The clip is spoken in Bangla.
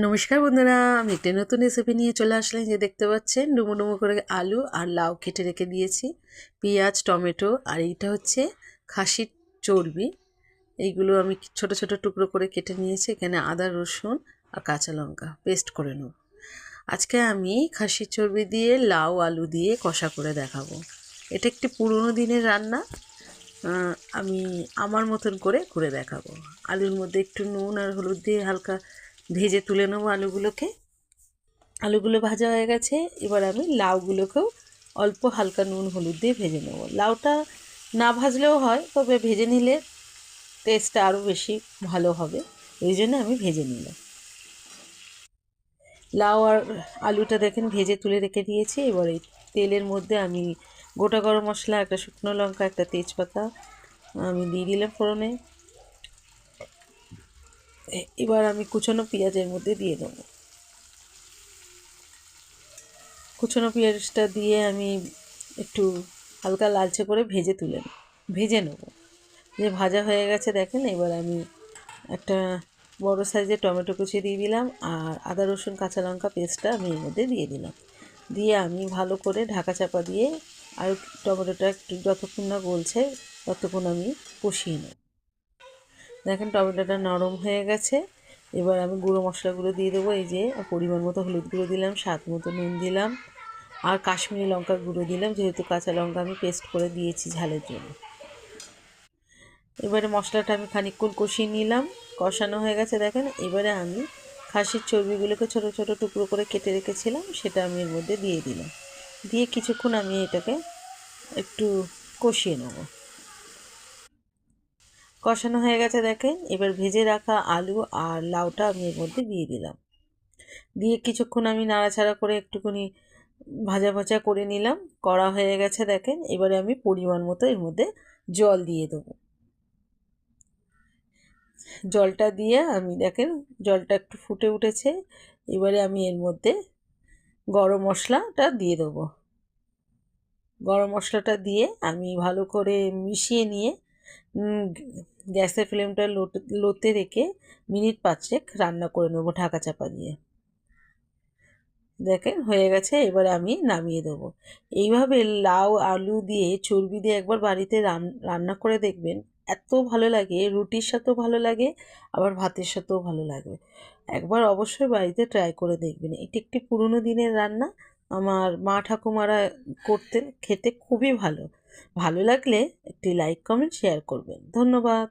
নমস্কার বন্ধুরা, আমি একটা নতুন রেসিপি নিয়ে চলে আসলাম। যে দেখতে পাচ্ছেন ডুমো ডুমো করে আলু আর লাউ কেটে রেখে দিয়েছি, পেঁয়াজ, টমেটো, আর এইটা হচ্ছে খাসির চর্বি। এইগুলো আমি ছোট ছোট টুকরো করে কেটে নিয়েছি। এখানে আদা, রসুন আর কাঁচা লঙ্কা পেস্ট করে নেব। আজকে আমি খাসির চর্বি দিয়ে লাউ আলু দিয়ে কষা করে দেখাবো। এটা একটি পুরনো দিনের রান্না। আমি আমার মতন করে দেখাবো। আলুর মধ্যে একটু নুন আর হলুদ দিয়ে হালকা ভেজে তুলে নেবো আলুগুলোকে। আলুগুলো ভাজা হয়ে গেছে, এবার আমি লাউগুলোকেও অল্প হালকা নুন হলুদ দিয়ে ভেজে নেব। লাউটা না ভাজলেও হয়, তবে ভেজে নিলে টেস্টটা আরও বেশি ভালো হবে, ওই জন্য আমি ভেজে নিলাম। লাউ আর আলুটা দেখেন ভেজে তুলে রেখে দিয়েছি। এবার এই তেলের মধ্যে আমি গোটা গরম মশলা, একটা শুকনো লঙ্কা, একটা তেজপাতা আমি দিয়ে দিলাম ফোড়নে। এবার আমি কুচনো পেঁয়াজের মধ্যে দিয়ে দেবো। কুচনো পেঁয়াজটা দিয়ে আমি একটু হালকা লালচে করে ভেজে নেব। যে ভাজা হয়ে গেছে দেখেন। এবার আমি একটা বড় সাইজের টমেটো কুচি দিয়ে দিলাম, আর আদা রসুন কাঁচা লঙ্কা পেস্টটা আমি এর মধ্যে দিয়ে দিলাম। দিয়ে আমি ভালো করে ঢাকা চাপা দিয়ে আর টমেটোটা একটু যতক্ষণ না গলছে ততক্ষণ আমি কষিয়ে নেব। দেখেন টমেটোটা নরম হয়ে গেছে। এবার আমি গুঁড়ো মশলাগুলো দিয়ে দেবো। এই যে পরিমাণ মতো হলুদ গুঁড়ো দিলাম, স্বাদ মতো নুন দিলাম, আর কাশ্মীরি লঙ্কার গুঁড়ো দিলাম, যেহেতু কাঁচা লঙ্কা আমি পেস্ট করে দিয়েছি ঝালের জন্য। এবারে মশলাটা আমি খানিকক্ষণ কষিয়ে নিলাম। কষানো হয়ে গেছে দেখেন। এবারে আমি খাসির চর্বিগুলোকে ছোট ছোট টুকরো করে কেটে রেখেছিলাম, সেটা আমি এর মধ্যে দিয়ে দিলাম। দিয়ে কিছুক্ষণ আমি এটাকে একটু কষিয়ে নেব। কষানো হয়ে গেছে দেখেন। এবার ভেজে রাখা আলু আর লাউটা আমি এর মধ্যে দিয়ে দিলাম। দিয়ে কিছুক্ষণ আমি নাড়াচাড়া করে একটুখানি ভাজা ভাজা করে নিলাম। কড়া হয়ে গেছে দেখেন। এবারে আমি পরিমাণ মতো এর মধ্যে জল দিয়ে দেবো। জলটা দিয়ে আমি দেখেন জলটা একটু ফুটে উঠেছে। এবারে আমি এর মধ্যে গরম মশলাটা দিয়ে দেবো। গরম মশলাটা দিয়ে আমি ভালো করে মিশিয়ে নিয়ে গ্যাসের ফ্লেমটা লোতে রেখে মিনিট 5 রান্না করে নেবো ঢাকা চাপা দিয়ে। দেখেন হয়ে গেছে। এবারে আমি নামিয়ে দেবো। এইভাবে লাউ আলু দিয়ে চর্বি দিয়ে একবার বাড়িতে রান্না করে দেখবেন, এত ভালো লাগে। রুটির সাথেও ভালো লাগে, আবার ভাতের সাথেও ভালো লাগবে। একবার অবশ্যই বাড়িতে ট্রাই করে দেখবেন। এটি একটি পুরনো দিনের রান্না। আমার মা ঠাকুমারা করতেন, খেতে খুবই ভালো। ভালো লাগলে একটি লাইক কমেন্ট শেয়ার করবেন। ধন্যবাদ।